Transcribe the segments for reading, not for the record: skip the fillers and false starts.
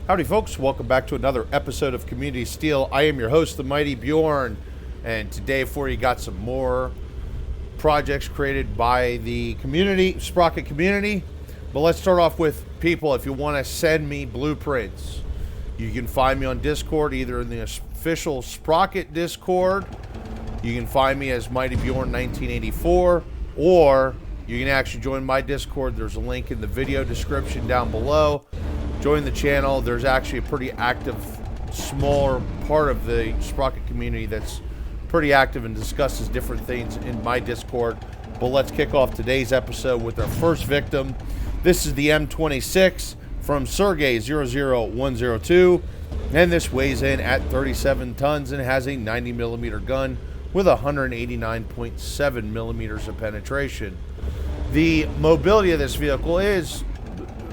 Howdy folks, welcome back to another episode of Community Steel. I am your host, the Mighty Bjorn, and today for you got some more projects created by the community, Sprocket Community. But let's start off with people, if you want to send me blueprints, you can find me on Discord, either in the official Sprocket Discord, you can find me as Mighty Bjorn 1984, or you can actually join my Discord. There's a link in the video description down below. Join the channel. There's actually a pretty active, smaller part of the Sprocket community that's pretty active and discusses different things in my Discord. But let's kick off today's episode with our first victim. This is the M26 from Sergey00102, and this weighs in at 37 tons and has a 90 millimeter gun with 189.7 millimeters of penetration. The mobility of this vehicle is,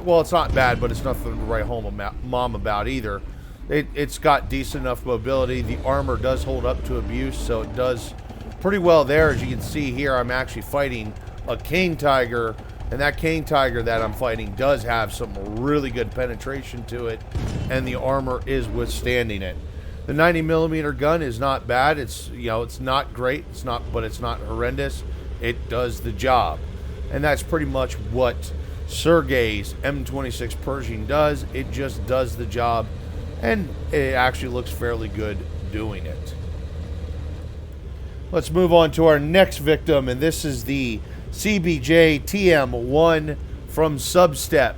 well, it's not bad, but it's nothing to write home mom about either. It's got decent enough mobility. The armor does hold up to abuse, so it does pretty well there. As you can see here, I'm actually fighting a Cane Tiger, and that Cane Tiger that I'm fighting does have some really good penetration to it, and the armor is withstanding it. The 90 millimeter gun is not bad. It's, you know, it's not great. But it's not horrendous. It does the job, and that's pretty much what Sergey's M26 Pershing does. It just does the job, and it actually looks fairly good doing it. Let's move on to our next victim, and this is the CBJ TM1 from Substep.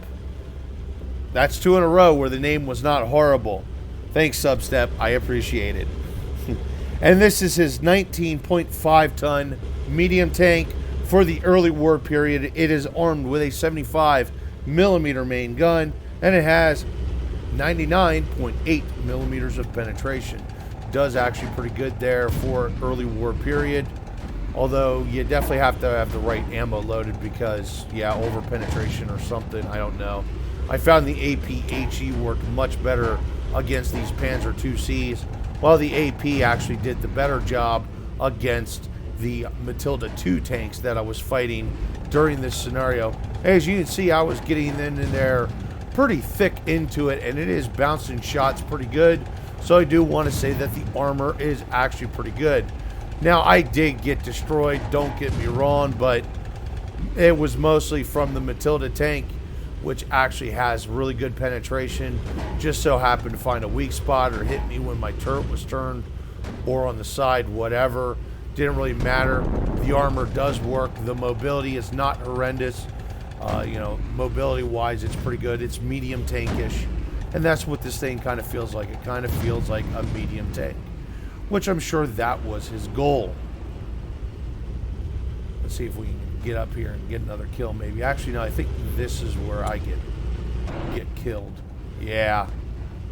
That's two in a row where the name was not horrible. Thanks, Substep. I appreciate it. And this is his 19.5 ton medium tank. For the early war period, it is armed with a 75 millimeter main gun, and it has 99.8 millimeters of penetration. Does actually pretty good there for early war period, although you definitely have to have the right ammo loaded because, yeah, over penetration or something, I don't know. I found the APHE worked much better against these Panzer IICs, while the AP actually did the better job against the Matilda II tanks that I was fighting during this scenario. As you can see, I was getting in there pretty thick into it, and it is bouncing shots pretty good. So I do want to say that the armor is actually pretty good. Now, I did get destroyed, don't get me wrong, but it was mostly from the Matilda tank, which actually has really good penetration. Just so happened to find a weak spot or hit me when my turret was turned or on the side, whatever. Didn't really matter. The armor does work. The mobility is not horrendous. You know, mobility wise, it's pretty good. It's medium tankish, and that's what this thing kind of feels like. It kind of feels like a medium tank, which I'm sure that was his goal. Let's see if we can get up here and get another kill maybe. Actually, no, I think this is where I get killed. Yeah,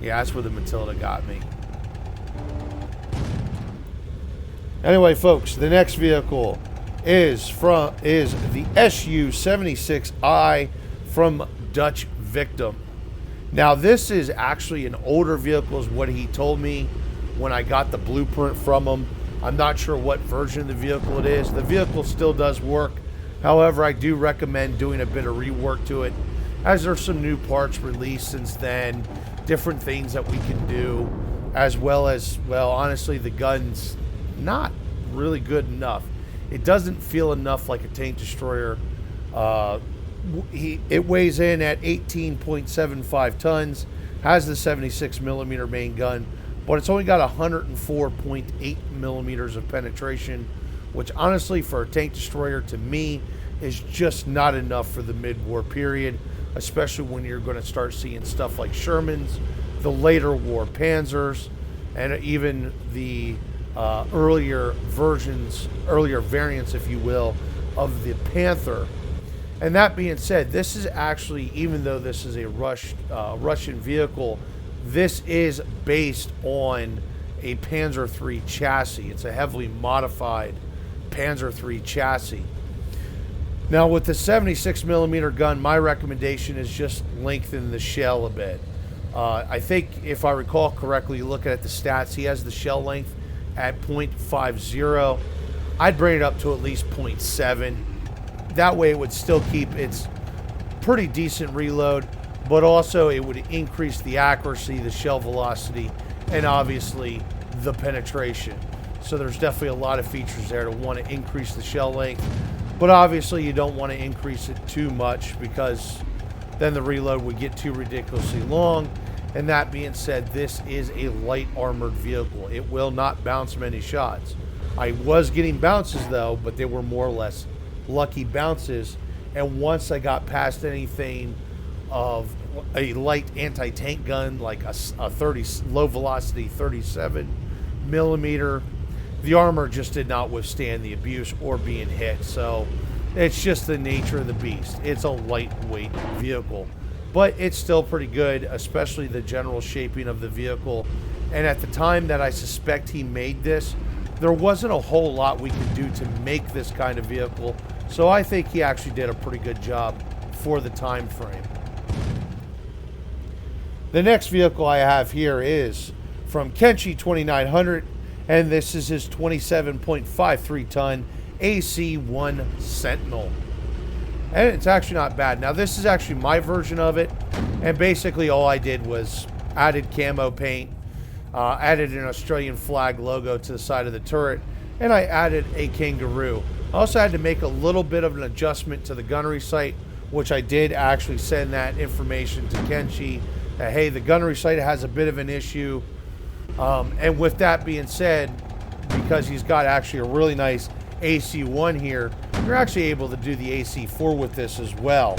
that's where the Matilda got me. Anyway, folks, the next vehicle is the SU-76I from Dutch Victim. Now, this is actually an older vehicle, is what he told me when I got the blueprint from him. I'm not sure what version of the vehicle it is. The vehicle still does work. However, I do recommend doing a bit of rework to it, as there's some new parts released since then, different things that we can do, as well as, well, honestly, the gun's not really good enough. It doesn't feel enough like a tank destroyer. It weighs in at 18.75 tons, has the 76 millimeter main gun, but it's only got 104.8 millimeters of penetration, which honestly for a tank destroyer to me is just not enough for the mid-war period, especially when you're going to start seeing stuff like Shermans, the later war Panzers, and even the earlier variants, if you will, of the Panther. And that being said, this is actually, even though this is a Russian vehicle, this is based on a Panzer III chassis. It's a heavily modified Panzer III chassis. Now, with the 76 millimeter gun, my recommendation is just lengthen the shell a bit. I think, if I recall correctly, looking at the stats, he has the shell length at 0.50. I'd bring it up to at least 0.7. That way it would still keep its pretty decent reload, but also it would increase the accuracy, the shell velocity, and obviously the penetration. So there's definitely a lot of features there to want to increase the shell length, but obviously you don't want to increase it too much because then the reload would get too ridiculously long. And that being said, this is a light armored vehicle. It will not bounce many shots. I was getting bounces though, but they were more or less lucky bounces. And once I got past anything of a light anti-tank gun, like a 30 low velocity 37 millimeter, the armor just did not withstand the abuse or being hit. So it's just the nature of the beast. It's a lightweight vehicle, but it's still pretty good, especially the general shaping of the vehicle. And at the time that I suspect he made this, there wasn't a whole lot we could do to make this kind of vehicle. So I think he actually did a pretty good job for the time frame. The next vehicle I have here is from Kenshi 2900, and this is his 27.53 ton AC1 Sentinel. And it's actually not bad. Now this is actually my version of it, and basically all I did was added camo paint, added an Australian flag logo to the side of the turret, and I added a kangaroo. I also had to make a little bit of an adjustment to the gunnery sight, which I did actually send that information to Kenshi, that hey, the gunnery sight has a bit of an issue. And with that being said, because he's got actually a really nice AC1 here, you're actually able to do the AC4 with this as well.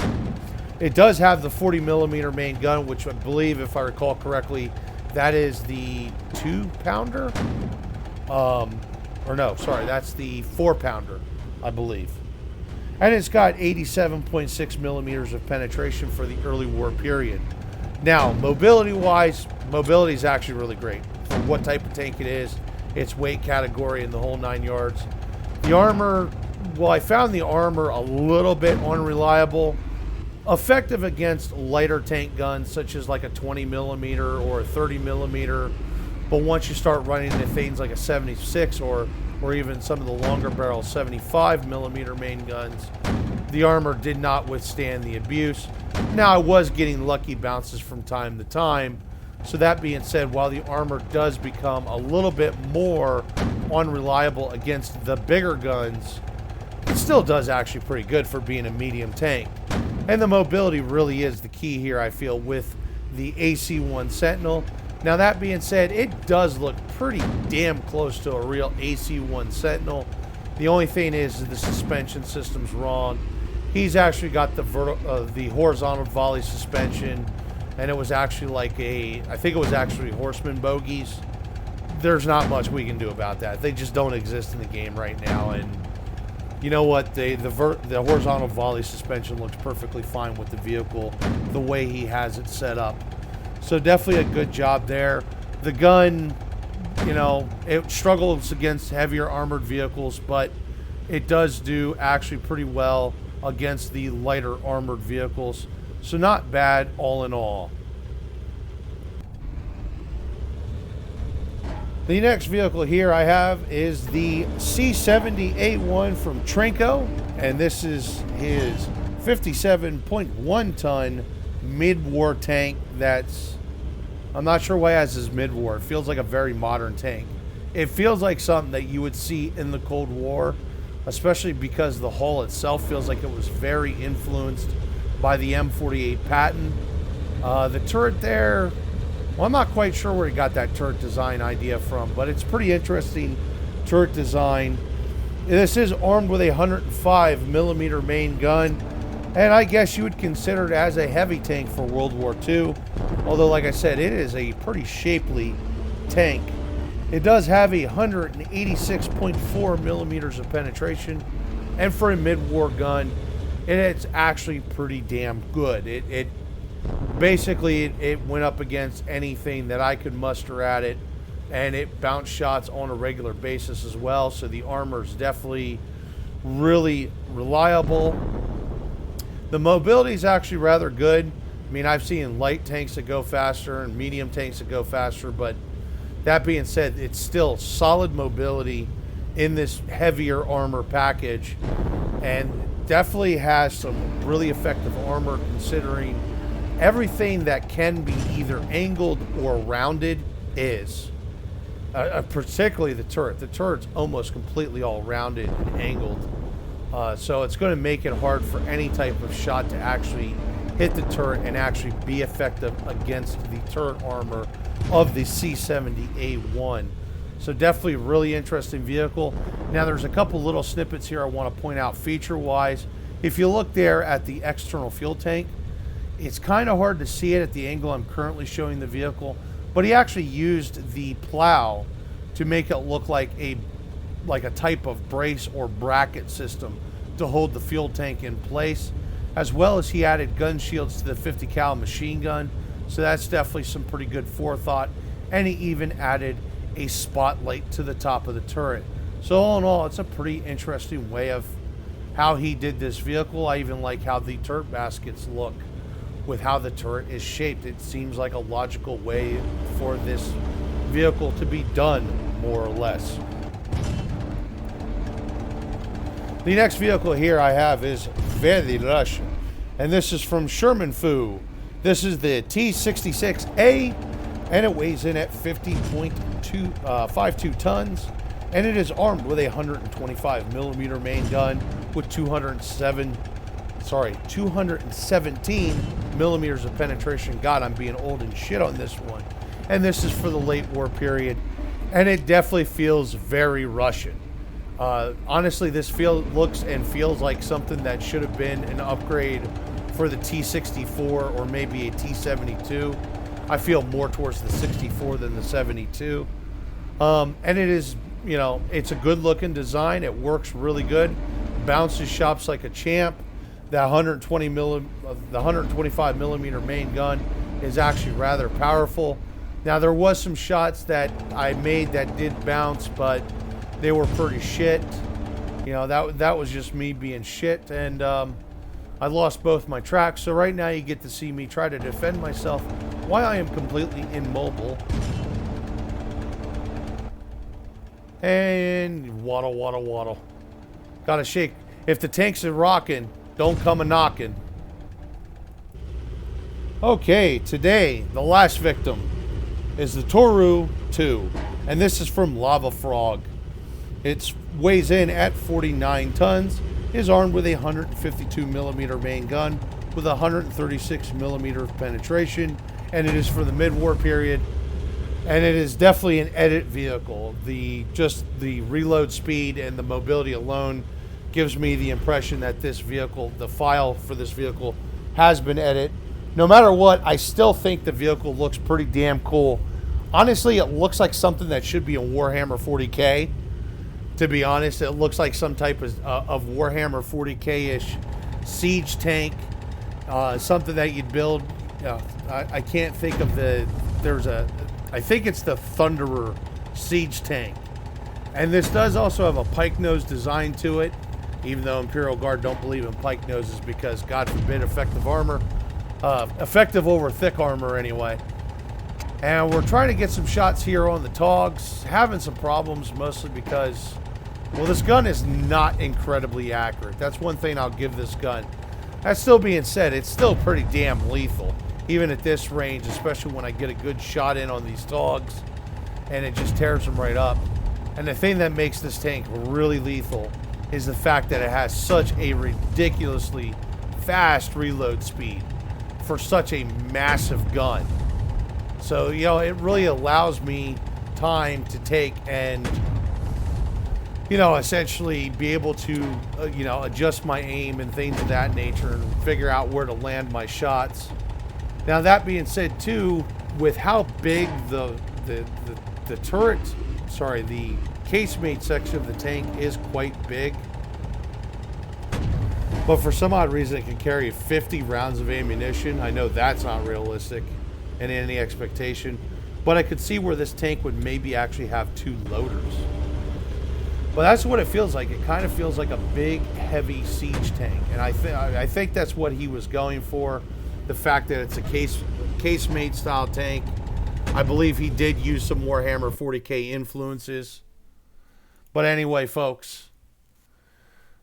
It does have the 40 millimeter main gun, which I believe, if I recall correctly, that is the 2-pounder. Or no, sorry, that's the 4-pounder, I believe. And it's got 87.6 millimeters of penetration for the early war period. Now, mobility-wise, mobility is actually really great for what type of tank it is, its weight category, and the whole 9 yards. The armor, well, I found the armor a little bit unreliable. Effective against lighter tank guns, such as like a 20 millimeter or a 30 millimeter. But once you start running into things like a 76 or even some of the longer barrel 75 millimeter main guns, the armor did not withstand the abuse. Now, I was getting lucky bounces from time to time. So that being said, while the armor does become a little bit more unreliable against the bigger guns, it still does actually pretty good for being a medium tank. And the mobility really is the key here, I feel, with the AC1 Sentinel. Now, that being said, it does look pretty damn close to a real AC1 Sentinel. The only thing is the suspension system's wrong. He's actually got the horizontal volley suspension, and it was actually like I think it was actually Horseman bogies. There's not much we can do about that. They just don't exist in the game right now, and you know what? The horizontal volley suspension looks perfectly fine with the vehicle, the way he has it set up. So definitely a good job there. The gun, you know, it struggles against heavier armored vehicles, but it does do actually pretty well against the lighter armored vehicles. So not bad all in all. The next vehicle here I have is the C70A1 from Trenco, and this is his 57.1 ton mid-war tank. That's, I'm not sure why it has this mid-war. It feels like a very modern tank. It feels like something that you would see in the Cold War, especially because the hull itself feels like it was very influenced by the M48 Patton. The turret there, well, I'm not quite sure where he got that turret design idea from, but it's pretty interesting turret design. This is armed with a 105 millimeter main gun, and I guess you would consider it as a heavy tank for World War II, although like I said, it is a pretty shapely tank. It does have a 186.4 millimeters of penetration, and for a mid-war gun, it's actually pretty damn good. It went up against anything that I could muster at it, and it bounced shots on a regular basis as well. So the armor is definitely really reliable. The mobility is actually rather good. I mean, I've seen light tanks that go faster and medium tanks that go faster, but that being said, it's still solid mobility in this heavier armor package, and definitely has some really effective armor considering everything that can be either angled or rounded is. Particularly the turret. The turret's almost completely all rounded and angled. So it's going to make it hard for any type of shot to actually hit the turret and actually be effective against the turret armor of the C70A1. So definitely a really interesting vehicle. Now there's a couple little snippets here I want to point out feature-wise. If you look there at the external fuel tank, it's kind of hard to see it at the angle I'm currently showing the vehicle, but he actually used the plow to make it look like a type of brace or bracket system to hold the fuel tank in place, as well as he added gun shields to the 50 cal machine gun. So that's definitely some pretty good forethought. And he even added a spotlight to the top of the turret. So all in all, it's a pretty interesting way of how he did this vehicle. I even like how the turret baskets look with how the turret is shaped. It seems like a logical way for this vehicle to be done, more or less. The next vehicle here I have is very Russian, and this is from Sherman Fu. This is the T66A, and it weighs in at 50.52 tons, and it is armed with a 125 millimeter main gun with 217 millimeters of penetration. God, I'm being old and shit on this one. And this is for the late war period, and it definitely feels very Russian. Honestly, this looks and feels like something that should have been an upgrade for the T64 or maybe a T72. I feel more towards the 64 than the 72. And it is, you know, it's a good looking design. It works really good. Bounces shops like a champ. The 125 millimeter main gun is actually rather powerful. Now there was some shots that I made that did bounce, but they were pretty shit. You know, that was just me being shit, and I lost both my tracks. So right now you get to see me try to defend myself while I am completely immobile. And waddle, waddle, waddle. Gotta shake. If the tanks are rocking, don't come a knocking. Okay, today the last victim is the Toru II, and this is from Lava Frog. It weighs in at 49 tons, is armed with a 152 millimeter main gun with 136 millimeter of penetration, and it is for the mid-war period, and it is definitely an edit vehicle. Just the reload speed and the mobility alone gives me the impression that this vehicle, the file for this vehicle, has been edited. No matter what, I still think the vehicle looks pretty damn cool. Honestly, it looks like something that should be a Warhammer 40K. To be honest, it looks like some type of Warhammer 40K-ish siege tank. Something that you'd build. I can't think of I think it's the Thunderer siege tank. And this does also have a pike nose design to it, even though Imperial Guard don't believe in pike noses because, God forbid, effective armor. Effective over thick armor anyway. And we're trying to get some shots here on the Togs. Having some problems, mostly because, well, this gun is not incredibly accurate. That's one thing I'll give this gun. That still being said, it's still pretty damn lethal. Even at this range, especially when I get a good shot in on these Togs. And it just tears them right up. And the thing that makes this tank really lethal is the fact that it has such a ridiculously fast reload speed for such a massive gun. So, you know, it really allows me time to take and, you know, essentially be able to, you know, adjust my aim and things of that nature and figure out where to land my shots. Now, that being said, too, with how big the turret, sorry, the casemate section of the tank is quite big. But for some odd reason, it can carry 50 rounds of ammunition. I know that's not realistic in any expectation. But I could see where this tank would maybe actually have 2 loaders. But that's what it feels like. It kind of feels like a big, heavy siege tank. And I think that's what he was going for. The fact that it's a casemate style tank. I believe he did use some Warhammer 40K influences. But anyway, folks,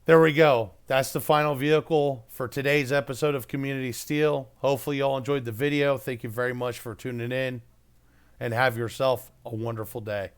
There we go. That's the final vehicle for today's episode of Community Steel. Hopefully you all enjoyed the video. Thank you very much for tuning in, and have yourself a wonderful day.